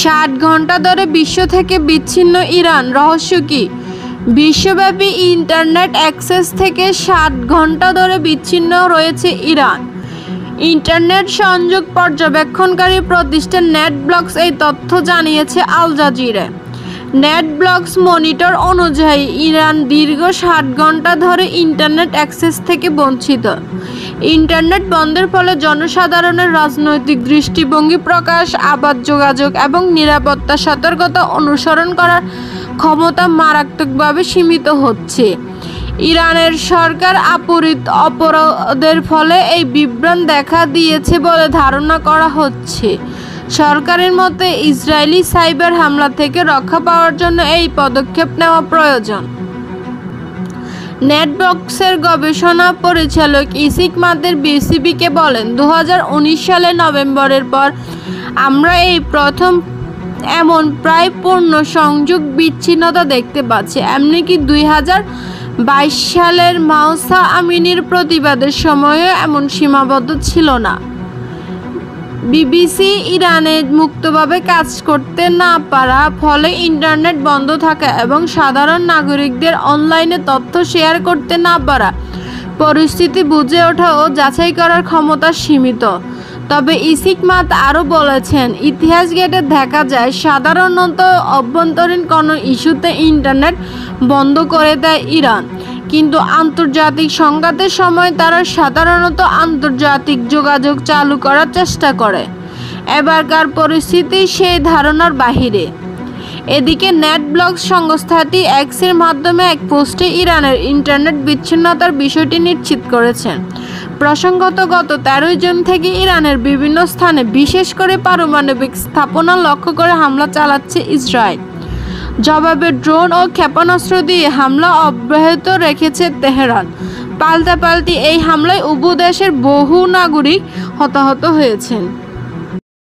60 ঘন্টা ধরে বিশ্ব থেকে বিচ্ছিন্ন ইরান, রহস্য কী? বিশ্বব্যাপী ইন্টারনেট অ্যাক্সেস থেকে 60 ঘন্টা ধরে বিচ্ছিন্ন রয়েছে ইরান। ইন্টারনেট সংযোগ পর্যবেক্ষণকারী প্রতিষ্ঠান নেটব্লক্স এই তথ্য জানিয়েছে আল জাজিরা। নেটব্লক্স মনিটর অনুযায়ী ইরান দীর্ঘ 60 ঘন্টা ধরে ইন্টারনেট অ্যাক্সেস থেকে বঞ্চিত। ইন্টারনেট বন্ধের ফলে জনসাধারণের রাজনৈতিক দৃষ্টিভঙ্গি প্রকাশ, আবাদ যোগাযোগ এবং নিরাপত্তা সতর্কতা অনুসরণ করার ক্ষমতা মারাত্মকভাবে সীমিত হচ্ছে। ইরানের সরকার অপরাধের ফলে এই বিভ্রাট দেখা দিয়েছে বলে ধারণা করা হচ্ছে। সরকারের মতে ইসরায়েলি সাইবার হামলা থেকে রক্ষা পাওয়ার জন্য এই পদক্ষেপ নেওয়া প্রয়োজন। নেটব্লক্সের গবেষণা পরিচালক ইসিক মাদের বিবিসিকে বলেন, 2019 সালের নভেম্বরের পর আমরা এই প্রথম এমন প্রায় পূর্ণ সংযোগ বিচ্ছিন্নতা দেখতে পাচ্ছি। এমনকি 2022 সালের মাহসা আমিনির প্রতিবাদের সময়ও এমন সীমাবদ্ধ ছিল না। বিবিসি ইরানে মুক্তভাবে কাজ করতে না পারা, ফলে ইন্টারনেট বন্ধ থাকা এবং সাধারণ নাগরিকদের অনলাইনে তথ্য শেয়ার করতে না পারা পরিস্থিতি বুঝে ওঠা ও যাচাই করার ক্ষমতা সীমিত। তবে ইসিক মাদ আরও বলেছেন, ইতিহাস ঘেঁটে দেখা যায় সাধারণত অভ্যন্তরীণ কোনো ইস্যুতে ইন্টারনেট বন্ধ করে দেয় ইরান, কিন্তু আন্তর্জাতিক সংঘাতের সময় তারা সাধারণত আন্তর্জাতিক যোগাযোগ চালু করার চেষ্টা করে। এবারকার পরিস্থিতি সেই ধারণার বাহিরে। এদিকে নেটব্লক্স সংস্থাটি এক্সের মাধ্যমে এক পোস্টে ইরানের ইন্টারনেট বিচ্ছিন্নতার বিষয়টি নিশ্চিত করেছেন। প্রসঙ্গত, গত 13 জুন থেকে ইরানের বিভিন্ন স্থানে, বিশেষ করে পারমাণবিক স্থাপনা লক্ষ্য করে হামলা চালাচ্ছে ইসরায়েল। জবাবে ড্রোন ও ক্ষেপণাস্ত্র দিয়ে হামলা অব্যাহত রেখেছে তেহরান। পাল্টাপাল্টি এই হামলায় উভয় দেশের বহু নাগরিক হতাহত হয়েছেন।